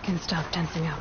Can stop tensing up.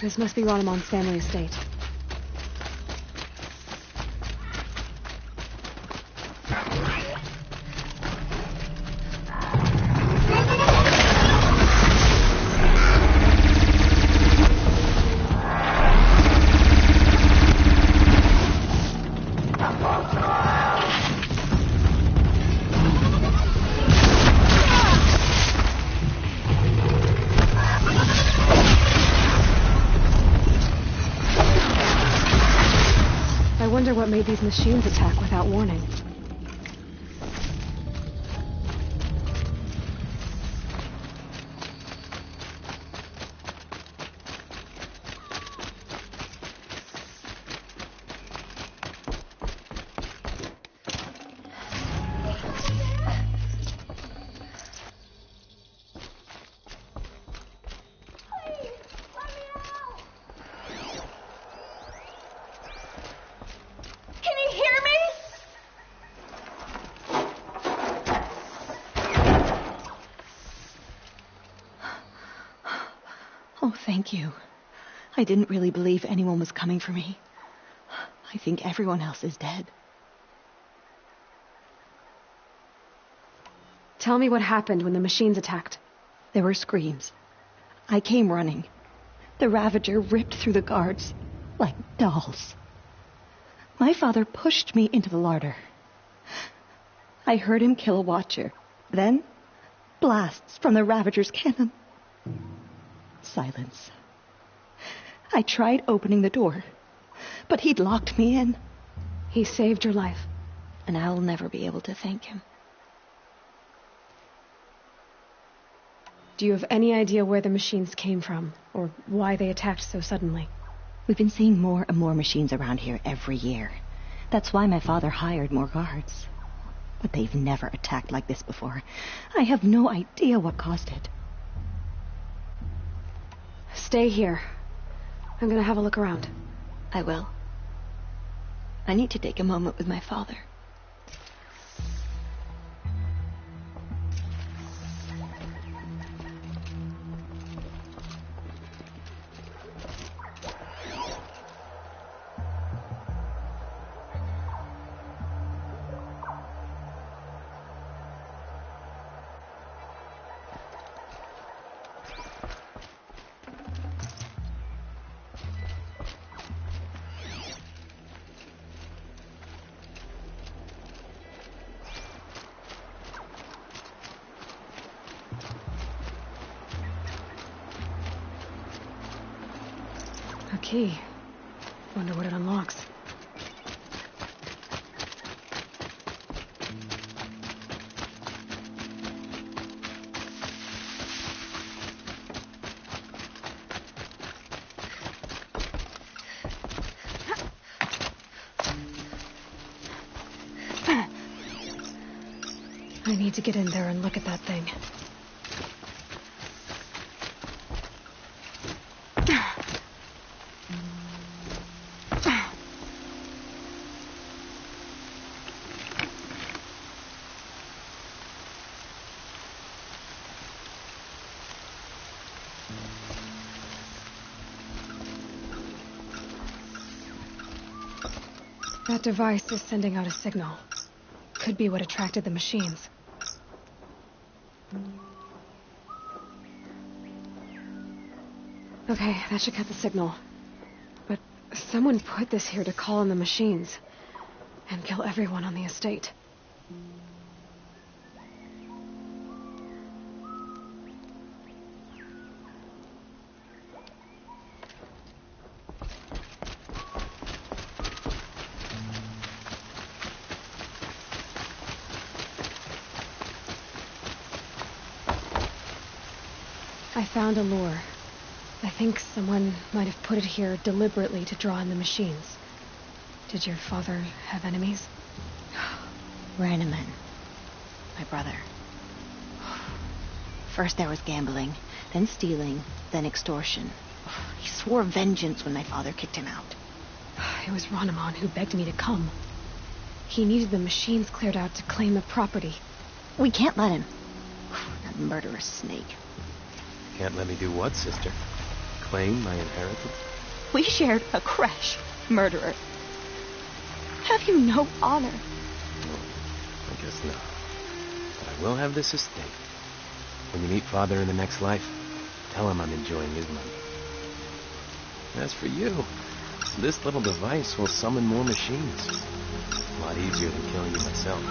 This must be Ranamon's family estate. wonder what made these machines attack without warning. Oh, thank you. I didn't really believe anyone was coming for me. I think everyone else is dead. Tell me what happened when the machines attacked. There were screams. I came running. The Ravager ripped through the guards like dolls. My father pushed me into the larder. I heard him kill a watcher. Then, blasts from the Ravager's cannon. Silence. I tried opening the door, but he'd locked me in. He saved your life. And I'll never be able to thank him. Do you have any idea where the machines came from, or why they attacked so suddenly? We've been seeing more and more machines around here every year. That's why my father hired more guards. But they've never attacked like this before. I have no idea what caused it. Stay here. I'm gonna have a look around. I will. I need to take a moment with my father. A key. Wonder what it unlocks. I need to get in there and look at that thing. That device is sending out a signal. Could be what attracted the machines. Okay, that should cut the signal. But someone put this here to call in the machines and kill everyone on the estate. I found a lure. I think someone might have put it here deliberately to draw in the machines. Did your father have enemies? Rainaman. My brother. First there was gambling, then stealing, then extortion. He swore vengeance when my father kicked him out. It was Ranamon who begged me to come. He needed the machines cleared out to claim the property. We can't let him. That murderous snake. Can't let me do what, sister? Claim my inheritance? We shared a crash, murderer. Have you no honor? I guess not. But I will have this estate. When you meet Father in the next life, tell him I'm enjoying his money. As for you, this little device will summon more machines. A lot easier than killing you myself.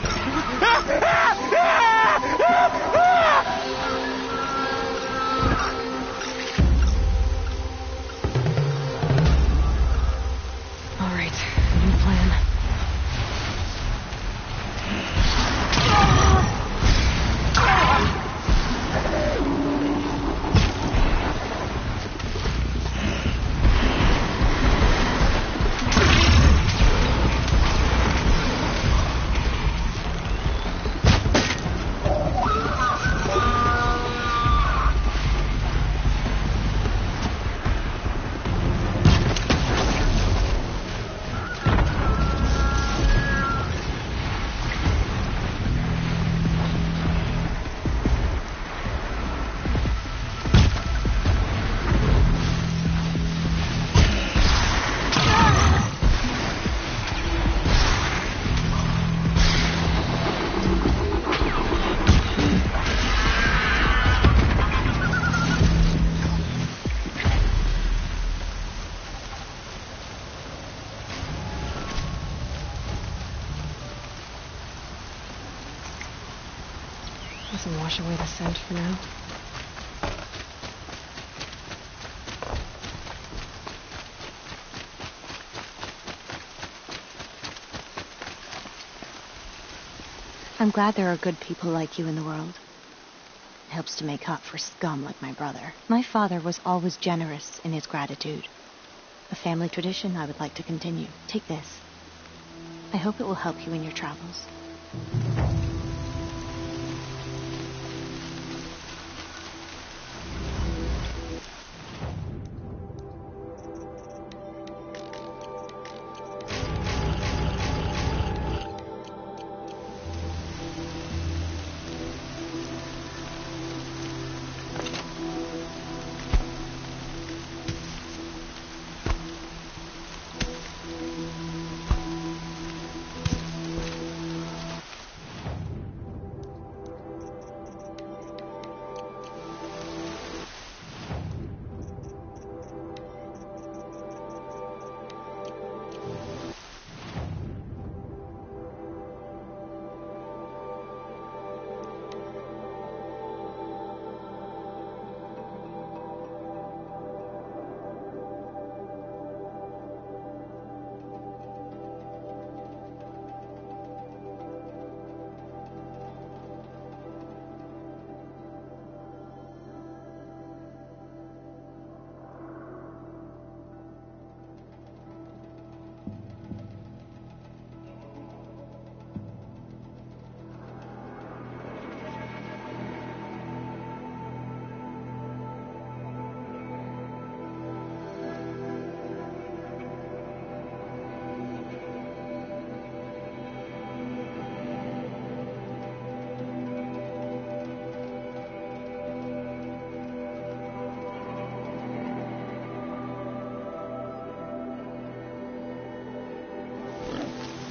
All right, new plan. Doesn't wash away the scent for now. I'm glad there are good people like you in the world. It helps to make up for scum like my brother. My father was always generous in his gratitude. A family tradition I would like to continue. Take this. I hope it will help you in your travels.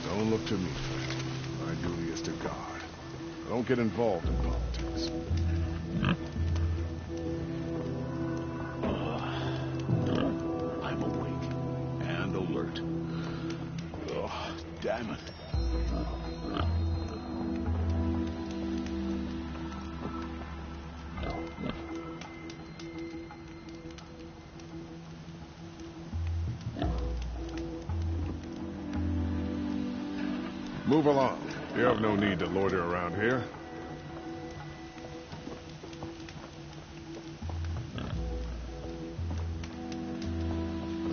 Don't look to me, friend. My duty is to God. I don't get involved in politics. I'm awake and alert. Oh, damn it. Move along. You have no need to loiter around here.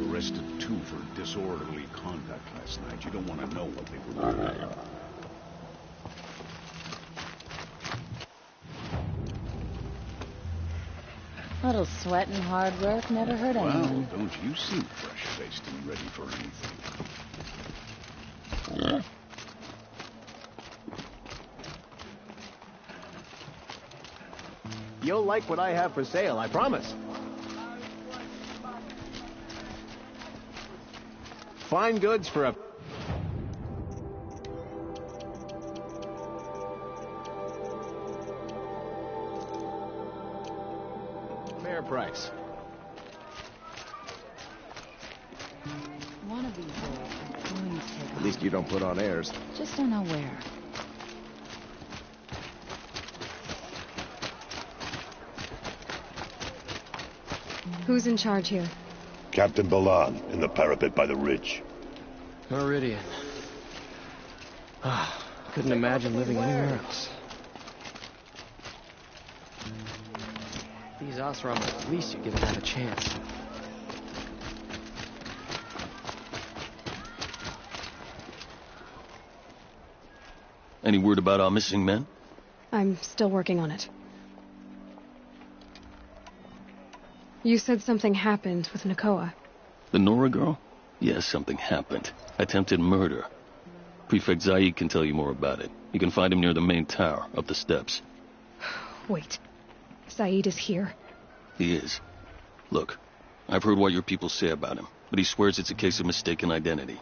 Arrested 2 for disorderly conduct last night. You don't want to know what they were doing. Little sweat and hard work never hurt Well, anyone. don't you seem fresh-faced and ready for anything. You'll like what I have for sale, I promise. Fine goods for a... fair price. One of these days, I'm going to take At least you don't put on airs. Just don't know where. Who's in charge here? Captain Balan, in the parapet by the ridge. Meridian. Couldn't imagine living anywhere else. These Osram are the least you give them a chance. Any word about our missing men? I'm still working on it. You said something happened with Nakoa. The Nora girl? Yes, something happened. Attempted murder. Prefect Zaid can tell you more about it. You can find him near the main tower, up the steps. Wait. Saeed is here. He is. Look, I've heard what your people say about him, but he swears it's a case of mistaken identity.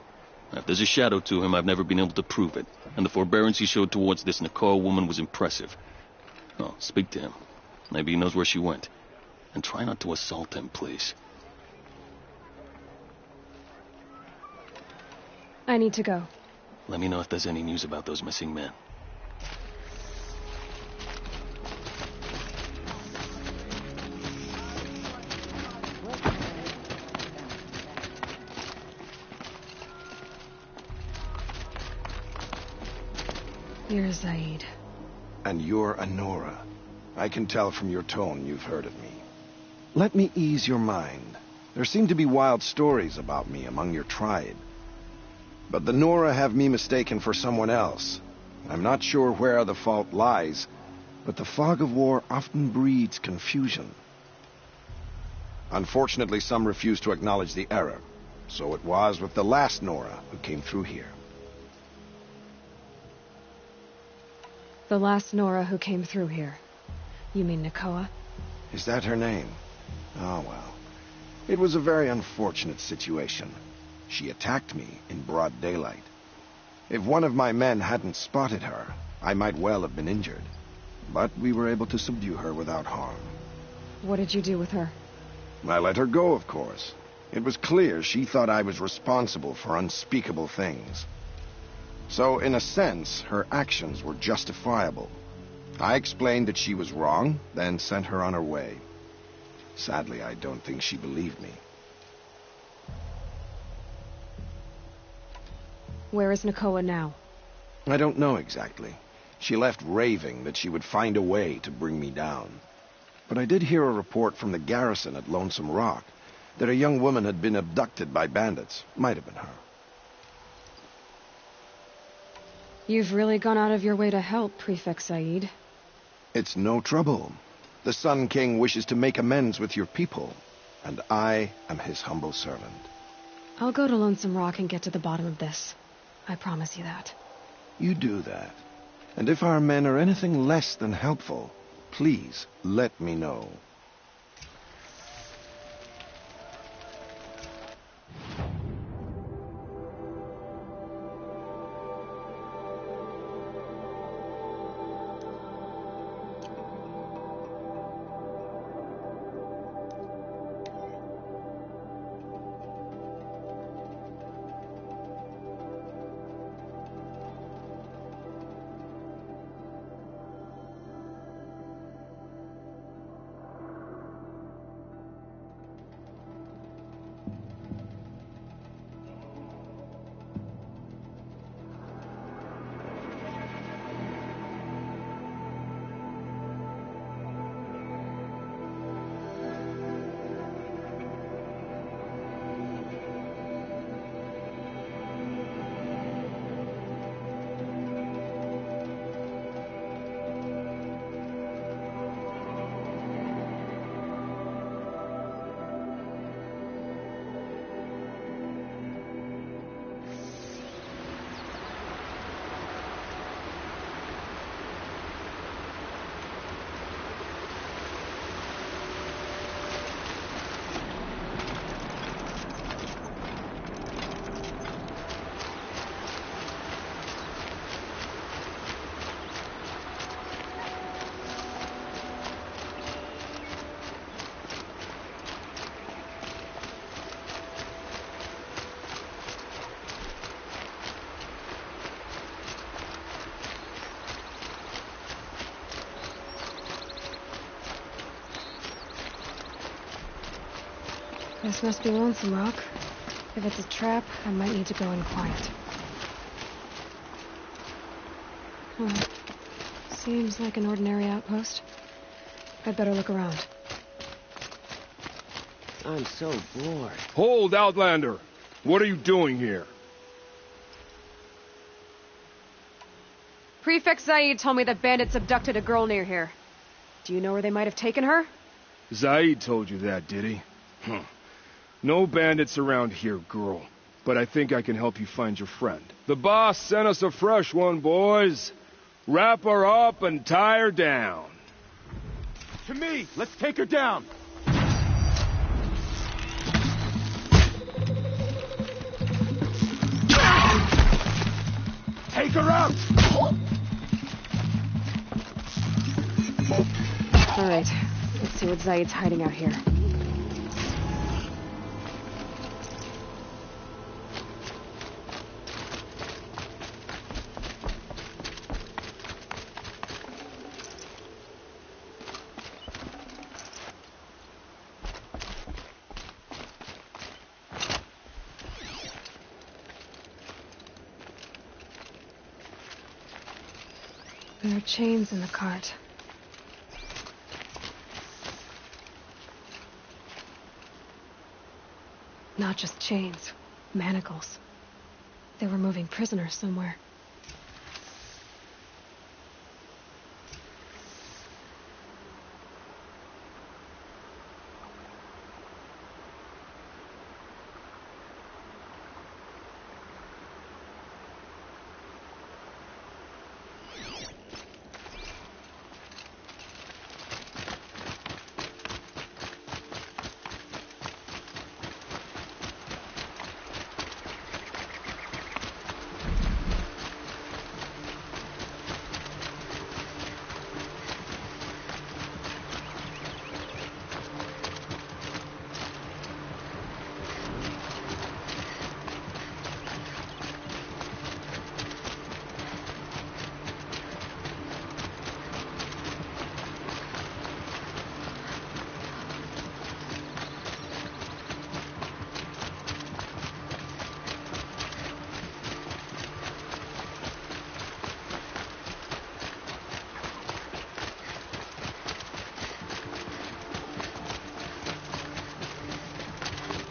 Now, if there's a shadow to him, I've never been able to prove it, and the forbearance he showed towards this Nakoa woman was impressive. Oh, speak to him. Maybe he knows where she went. And try not to assault him, please. I need to go. Let me know if there's any news about those missing men. You're Zaid. And you're Anora. I can tell from your tone you've heard of me. Let me ease your mind. There seem to be wild stories about me among your tribe. But the Nora have me mistaken for someone else. I'm not sure where the fault lies, but the fog of war often breeds confusion. Unfortunately, some refuse to acknowledge the error. So it was with the last Nora who came through here. The last Nora who came through here. You mean Nakoa? Is that her name? Oh, well. It was a very unfortunate situation. She attacked me in broad daylight. If one of my men hadn't spotted her, I might well have been injured. But we were able to subdue her without harm. What did you do with her? I let her go, of course. It was clear she thought I was responsible for unspeakable things. So, in a sense, her actions were justifiable. I explained that she was wrong, then sent her on her way. Sadly, I don't think she believed me. Where is Nakoa now? I don't know exactly. She left raving that she would find a way to bring me down. But I did hear a report from the garrison at Lonesome Rock that a young woman had been abducted by bandits. Might have been her. You've really gone out of your way to help, Prefect Zaid. It's no trouble. The Sun King wishes to make amends with your people, and I am his humble servant. I'll go to Lonesome Rock and get to the bottom of this. I promise you that. You do that. And if our men are anything less than helpful, please let me know. This must be Lonesome Rock. If it's a trap, I might need to go in quiet. Seems like an ordinary outpost. I'd better look around. I'm so bored. Hold, Outlander! What are you doing here? Prefect Zaid told me that bandits abducted a girl near here. Do you know where they might have taken her? Zaid told you that, did he? No bandits around here, girl. But I think I can help you find your friend. The boss sent us a fresh one, boys. Wrap her up and tie her down. To me! Let's take her down! Take her out! All right. Let's see what Zaid's hiding out here. There are chains in the cart. Not just chains, manacles. They were moving prisoners somewhere.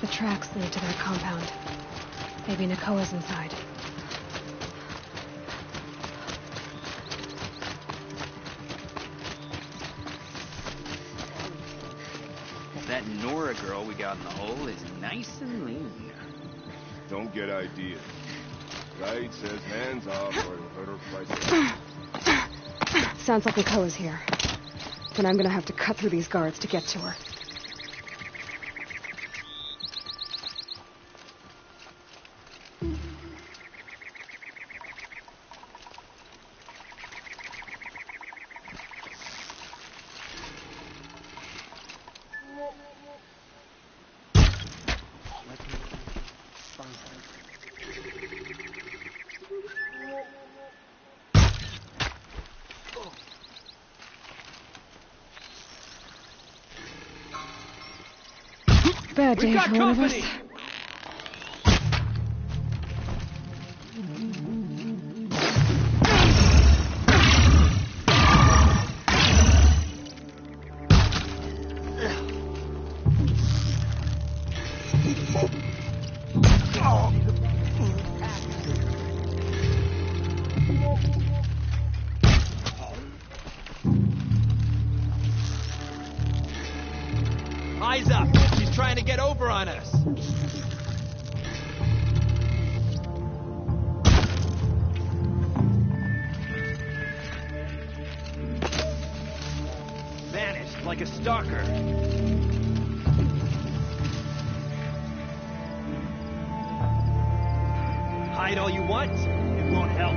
The tracks lead to their compound. Maybe Nakoa's inside. That Nora girl we got in the hole is nice and lean. Don't get ideas. Guide says hands off or it'll hurt her price. Sounds like Nakoa's here. Then I'm gonna have to cut through these guards to get to her. Bad day for one of us. Eyes up! She's trying to get over on us! Vanished like a stalker. Hide all you want, it won't help.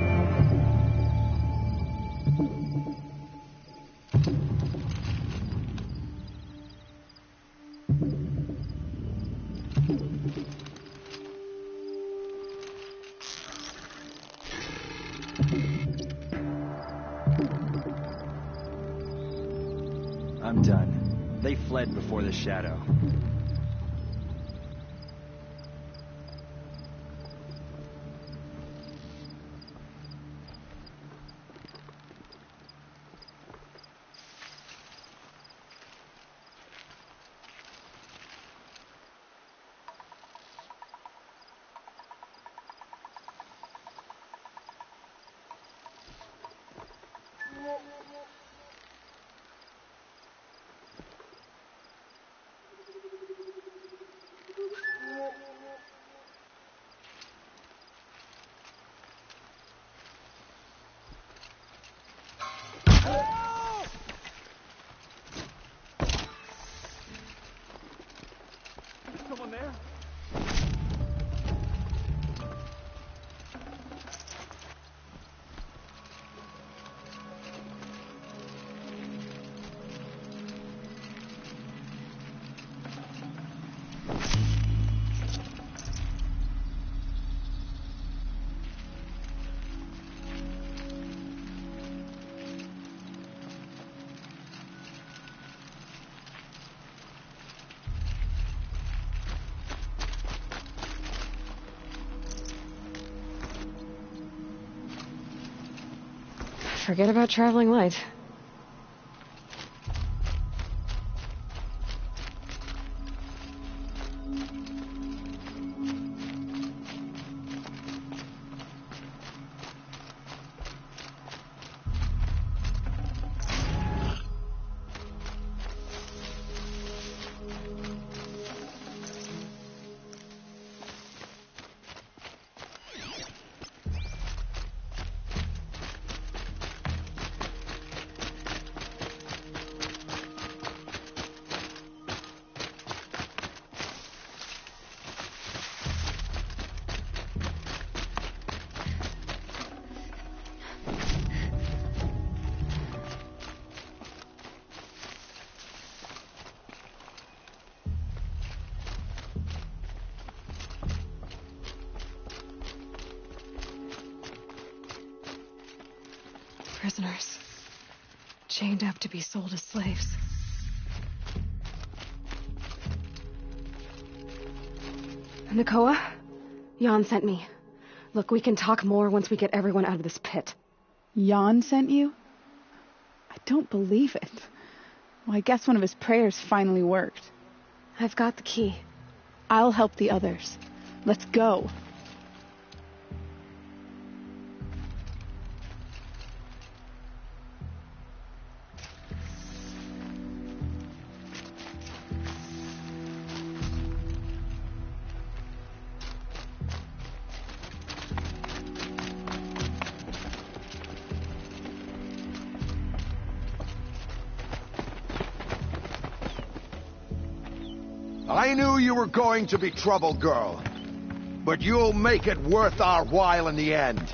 I'm done. They fled before the shadow. Someone there? Forget about traveling light. Prisoners. Chained up to be sold as slaves. Nakoa? Jan sent me. Look, we can talk more once we get everyone out of this pit. Jan sent you? I don't believe it. Well, I guess one of his prayers finally worked. I've got the key. I'll help the others. Let's go. I knew you were going to be trouble, girl. But you'll make it worth our while in the end.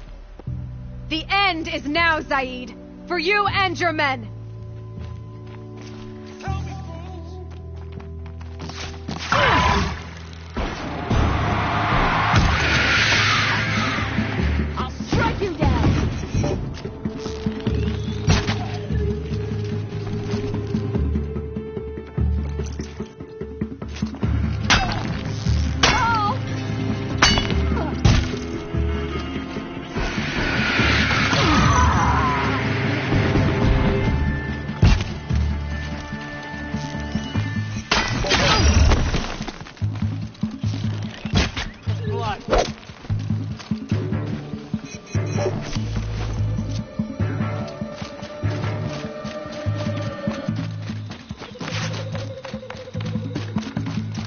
The end is now, Zaid. For you and your men. I'll strike you down.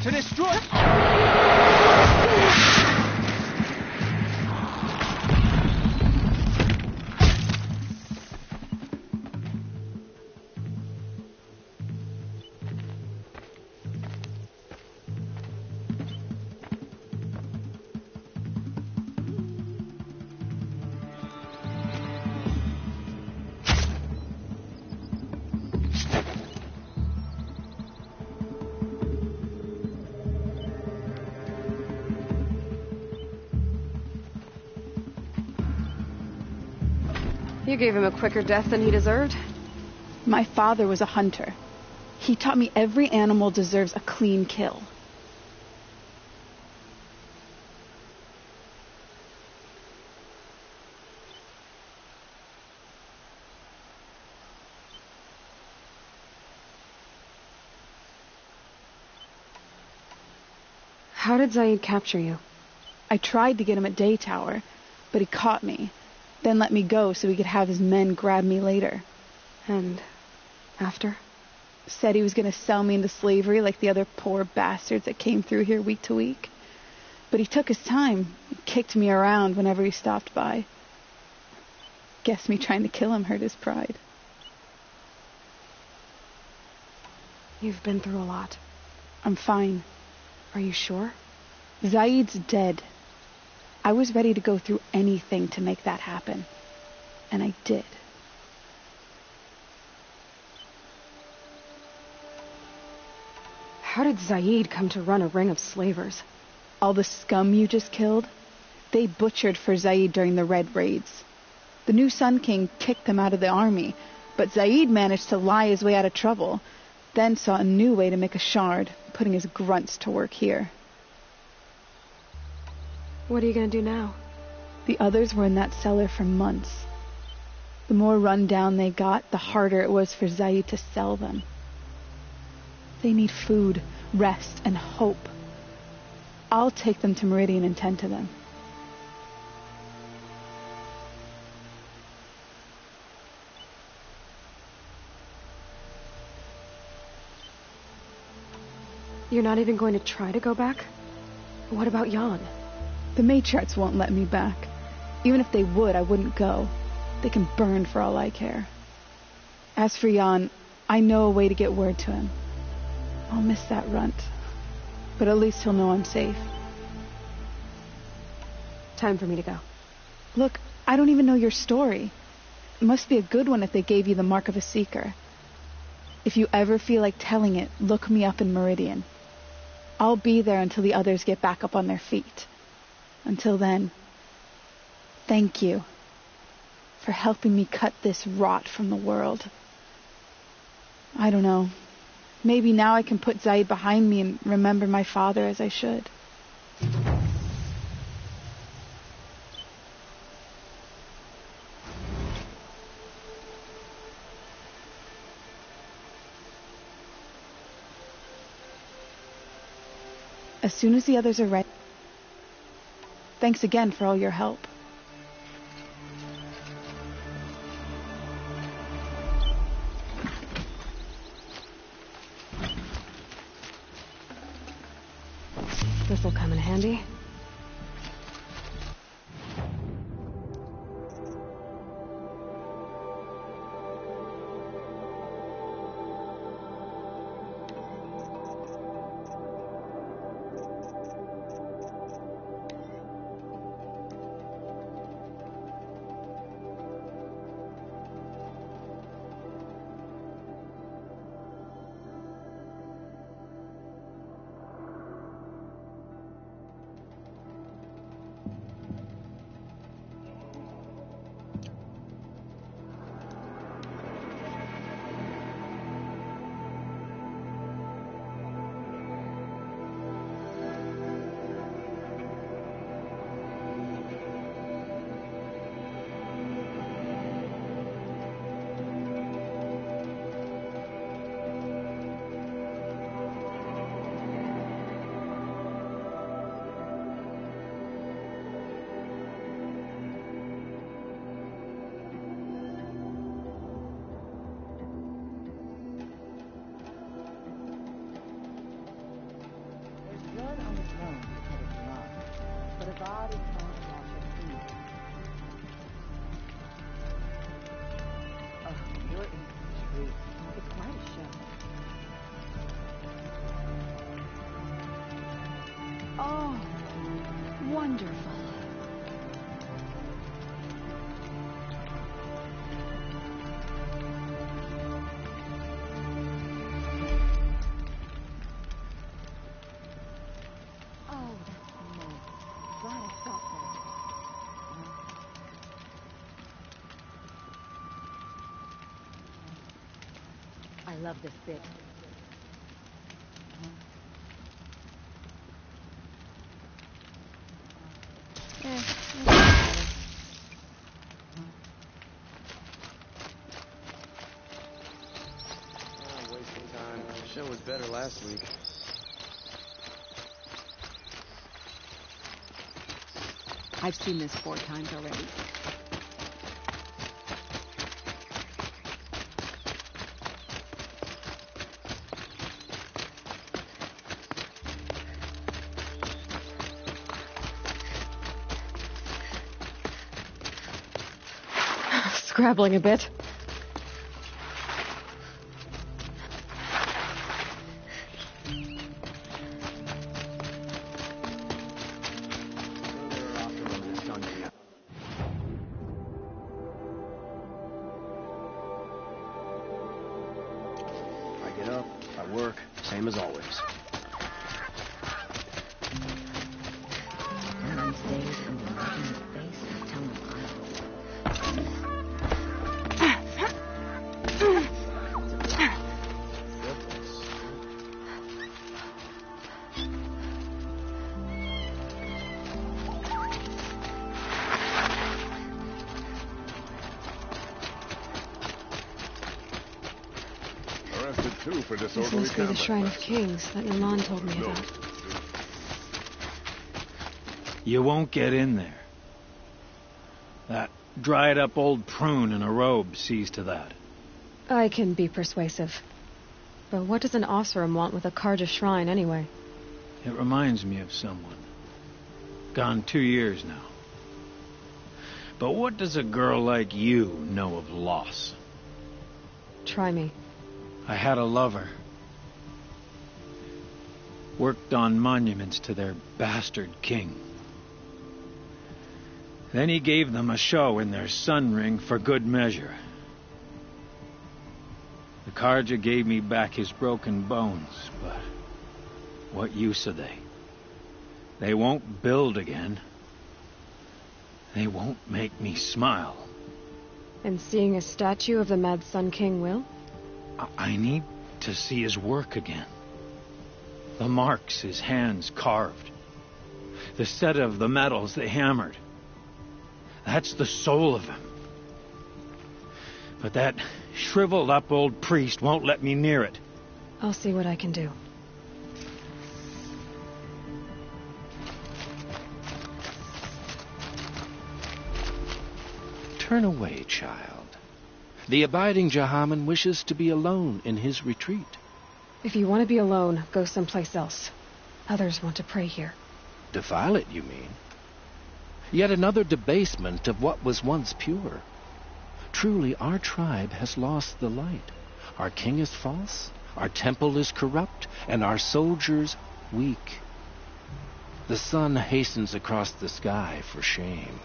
To destroy... You gave him a quicker death than he deserved. My father was a hunter. He taught me every animal deserves a clean kill. How did Zaid capture you? I tried to get him at Day Tower, but he caught me, then let me go so he could have his men grab me later. And after? Said he was going to sell me into slavery like the other poor bastards that came through here week to week. But he took his time, kicked me around whenever he stopped by. Guess me trying to kill him hurt his pride. You've been through a lot. I'm fine. Are you sure? Zaid's dead. I was ready to go through anything to make that happen. And I did. How did Zaid come to run a ring of slavers? All the scum you just killed? They butchered for Zaid during the Red Raids. The new Sun King kicked them out of the army, but Zaid managed to lie his way out of trouble, then saw a new way to make a shard, putting his grunts to work here. What are you going to do now? The others were in that cellar for months. The more run down they got, the harder it was for Zaid to sell them. They need food, rest, and hope. I'll take them to Meridian and tend to them. You're not even going to try to go back? What about Jan? The matriarchs won't let me back. Even if they would, I wouldn't go. They can burn for all I care. As for Jan, I know a way to get word to him. I'll miss that runt. But at least he'll know I'm safe. Time for me to go. Look, I don't even know your story. It must be a good one if they gave you the mark of a seeker. If you ever feel like telling it, look me up in Meridian. I'll be there until the others get back up on their feet. Until then, thank you for helping me cut this rot from the world. I don't know. Maybe now I can put Zaid behind me and remember my father as I should. As soon as the others are ready. Thanks again for all your help. This'll come in handy. Oh, wonderful. Oh, that's nice. Glad I stopped there. I love this bit. Wasting time. The show was better last week. I've seen this 4 times already. Scrabbling a bit. I get up, I work, same as always. Aaron stays in the Martian's face and tell him too for This disorderly must be the combat. Shrine of Kings that Milan told me about. You won't get in there. That dried-up old prune in a robe sees to that. I can be persuasive. But what does an Osram want with a Karja shrine, anyway? It reminds me of someone. Gone 2 years now. But what does a girl like you know of loss? Try me. I had a lover. Worked on monuments to their bastard king. Then he gave them a show in their sun ring for good measure. The Karja gave me back his broken bones, but what use are they? They won't build again. They won't make me smile. And seeing a statue of the Mad Sun King will? I need to see his work again. The marks his hands carved. The set of the metals they hammered. That's the soul of him. But that shriveled-up old priest won't let me near it. I'll see what I can do. Turn away, child. The abiding Jahaman wishes to be alone in his retreat. If you want to be alone, go someplace else. Others want to pray here. Defile it, you mean? Yet another debasement of what was once pure. Truly, our tribe has lost the light. Our king is false, our temple is corrupt, and our soldiers weak. The sun hastens across the sky for shame.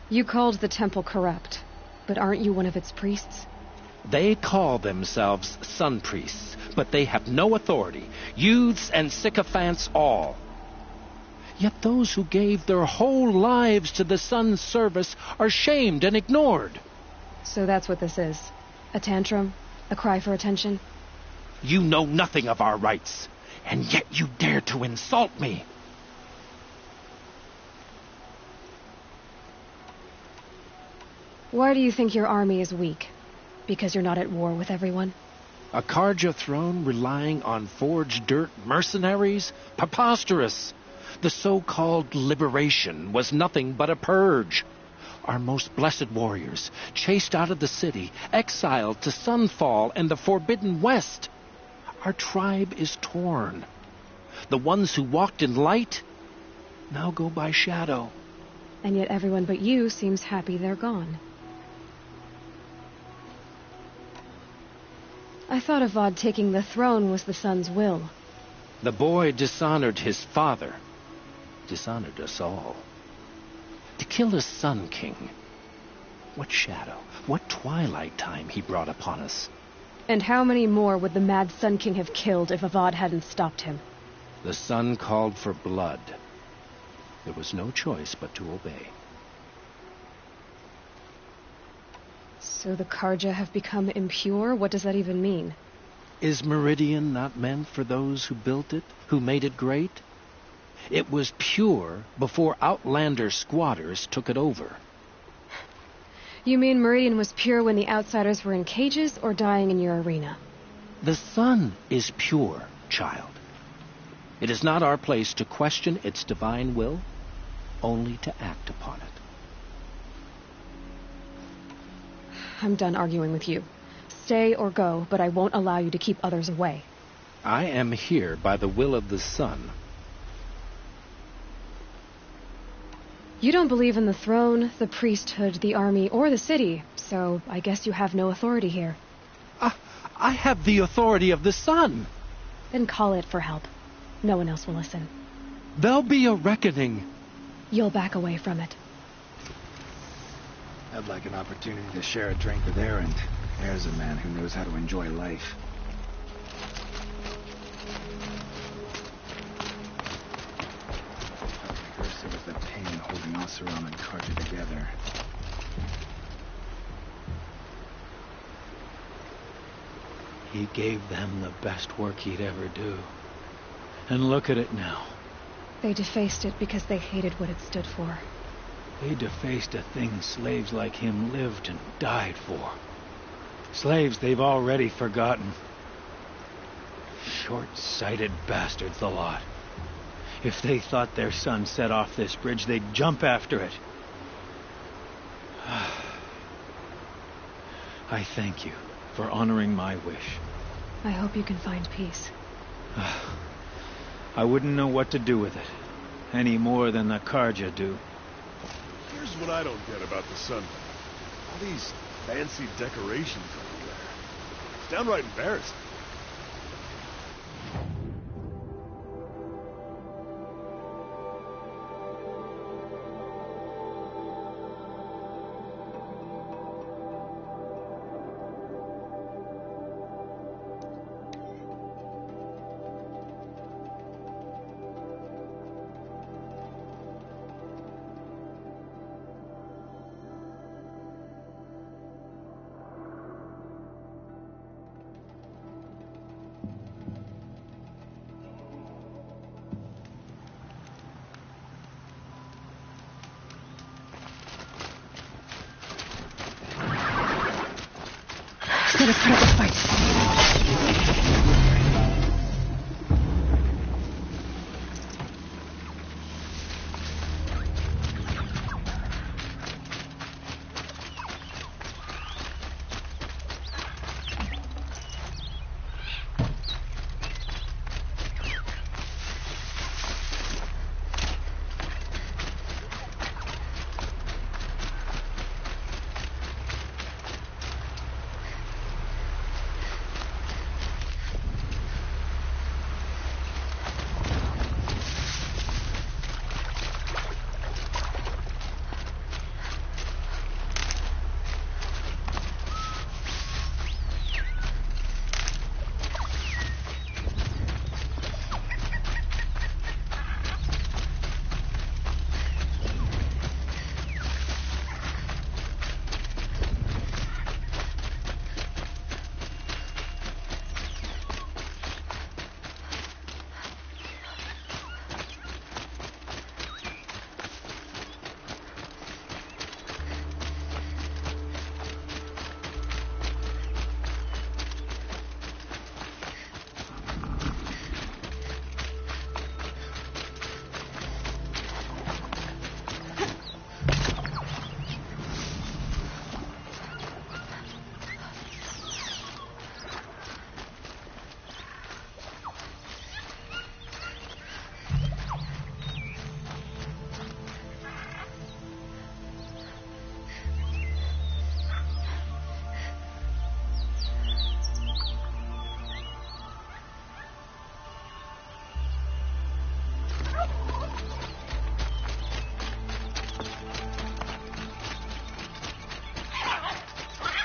You called the temple corrupt, but aren't you one of its priests? They call themselves sun priests, but they have no authority, youths and sycophants all. Yet those who gave their whole lives to the sun's service are shamed and ignored. So that's what this is. A tantrum? A cry for attention? You know nothing of our rights, and yet you dare to insult me. Why do you think your army is weak? Because you're not at war with everyone? A Karja throne relying on forged dirt mercenaries? Preposterous! The so-called liberation was nothing but a purge. Our most blessed warriors, chased out of the city, exiled to Sunfall and the Forbidden West. Our tribe is torn. The ones who walked in light now go by shadow. And yet everyone but you seems happy they're gone. I thought Avad taking the throne was the sun's will. The boy dishonored his father, dishonored us all. To kill a sun king. What shadow, what twilight time he brought upon us. And how many more would the Mad Sun King have killed if Avad hadn't stopped him? The sun called for blood. There was no choice but to obey. So the Karja have become impure? What does that even mean? Is Meridian not meant for those who built it, who made it great? It was pure before outlander squatters took it over. You mean Meridian was pure when the outsiders were in cages or dying in your arena? The sun is pure, child. It is not our place to question its divine will, only to act upon it. I'm done arguing with you. Stay or go, but I won't allow you to keep others away. I am here by the will of the sun. You don't believe in the throne, the priesthood, the army, or the city, so I guess you have no authority here. I have the authority of the sun. Then call it for help. No one else will listen. There'll be a reckoning. You'll back away from it. I'd like an opportunity to share a drink with Erend. There's a man who knows how to enjoy life. First it was the pain holding Osram and Karja together. He gave them the best work he'd ever do. And look at it now. They defaced it because they hated what it stood for. They defaced a thing slaves like him lived and died for. Slaves they've already forgotten. Short-sighted bastards, the lot. If they thought their son set off this bridge, they'd jump after it. I thank you for honoring my wish. I hope you can find peace. I wouldn't know what to do with it, any more than the Carja do. Here's what I don't get about the sun. All these fancy decorations everywhere. It's downright embarrassing. Gotta put up a fight.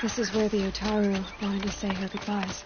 This is where the Utaru wanted to say her goodbyes.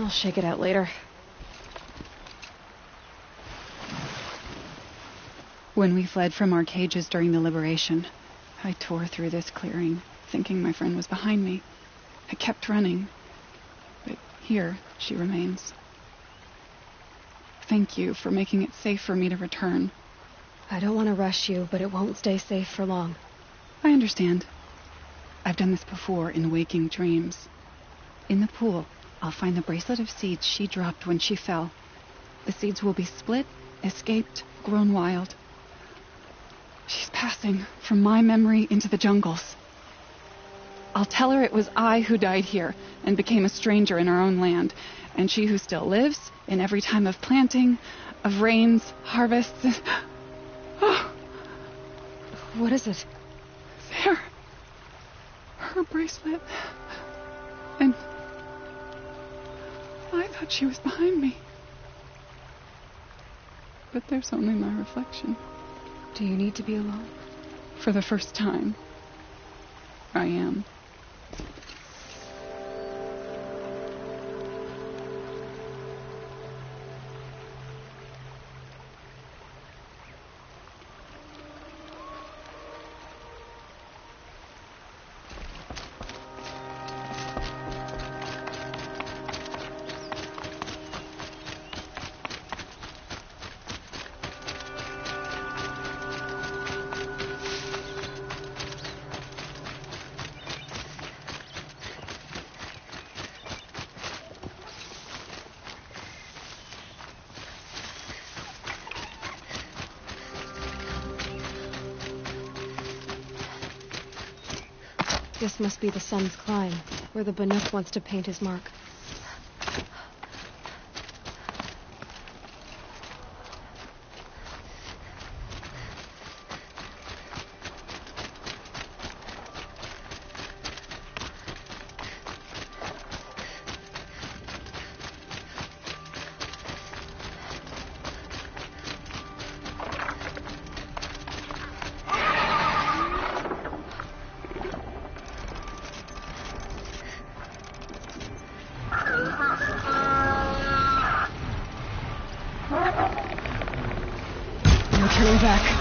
I'll shake it out later. When we fled from our cages during the liberation, I tore through this clearing, thinking my friend was behind me. I kept running, but here she remains. Thank you for making it safe for me to return. I don't want to rush you, but it won't stay safe for long. I understand. I've done this before in waking dreams. In the pool, I'll find the bracelet of seeds she dropped when she fell. The seeds will be split, escaped, grown wild. She's passing from my memory into the jungles. I'll tell her it was I who died here and became a stranger in our own land, and she who still lives in every time of planting, of rains, harvests. Oh. What is it? There. Her bracelet. And I thought she was behind me. But there's only my reflection. Do you need to be alone? For the first time, I am. This must be the Sun's Climb, where the Banuk wants to paint his mark. Turning back.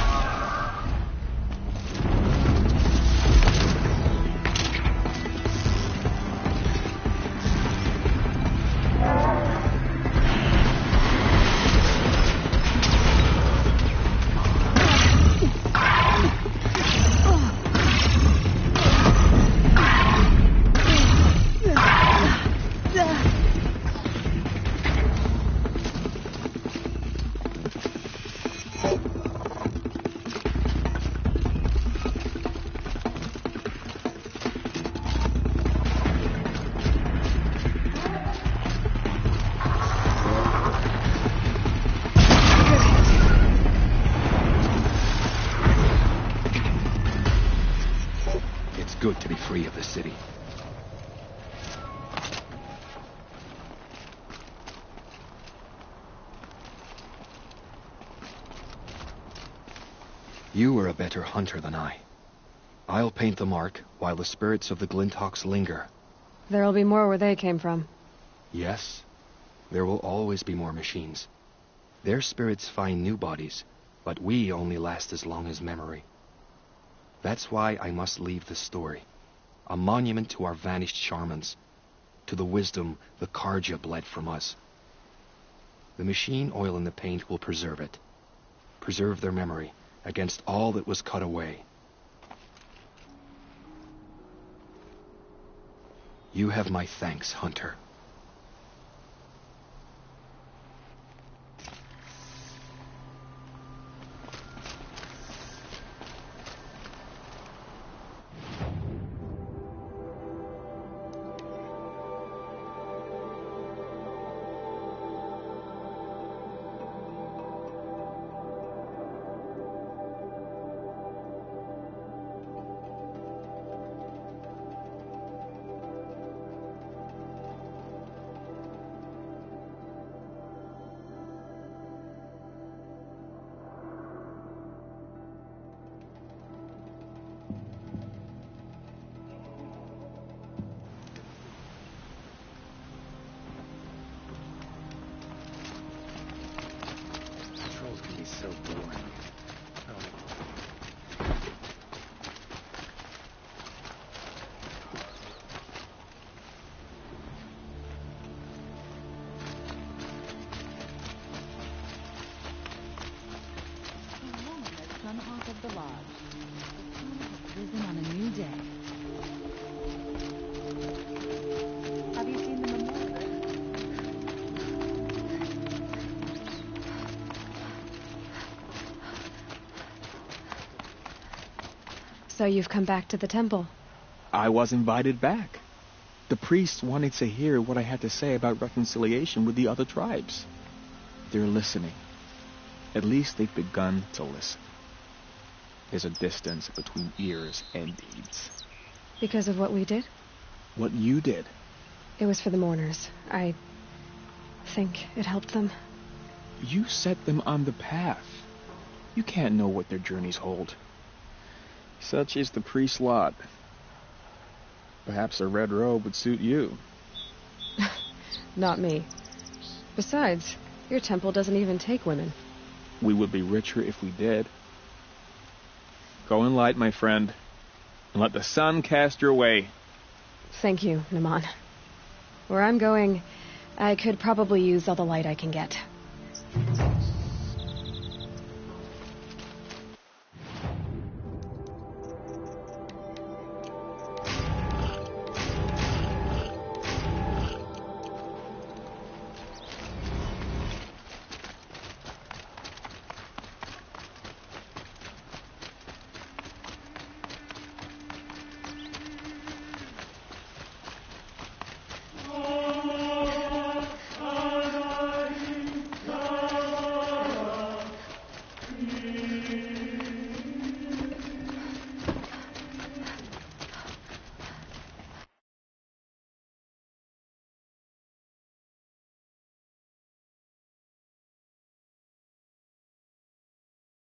Good to be free of the city. You are a better hunter than I. I'll paint the mark while the spirits of the Glinthawks linger. There'll be more where they came from. Yes, there will always be more machines. Their spirits find new bodies, but we only last as long as memory. That's why I must leave the story. A monument to our vanished shamans, to the wisdom the Carja bled from us. The machine oil in the paint will preserve it. Preserve their memory against all that was cut away. You have my thanks, Hunter. So boring. Sun Hawk of the Lodge. The sun has risen on a new day. Have you seen the memorial? So you've come back to the temple? I was invited back. The priests wanted to hear what I had to say about reconciliation with the other tribes. They're listening. At least they've begun to listen. There's a distance between ears and deeds. Because of what we did? What you did. It was for the mourners. I think it helped them. You set them on the path. You can't know what their journeys hold. Such is the priest's lot. Perhaps a red robe would suit you. Not me. Besides, your temple doesn't even take women. We would be richer if we did. Go in light, my friend, and let the sun cast your way. Thank you, Naman. Where I'm going, I could probably use all the light I can get.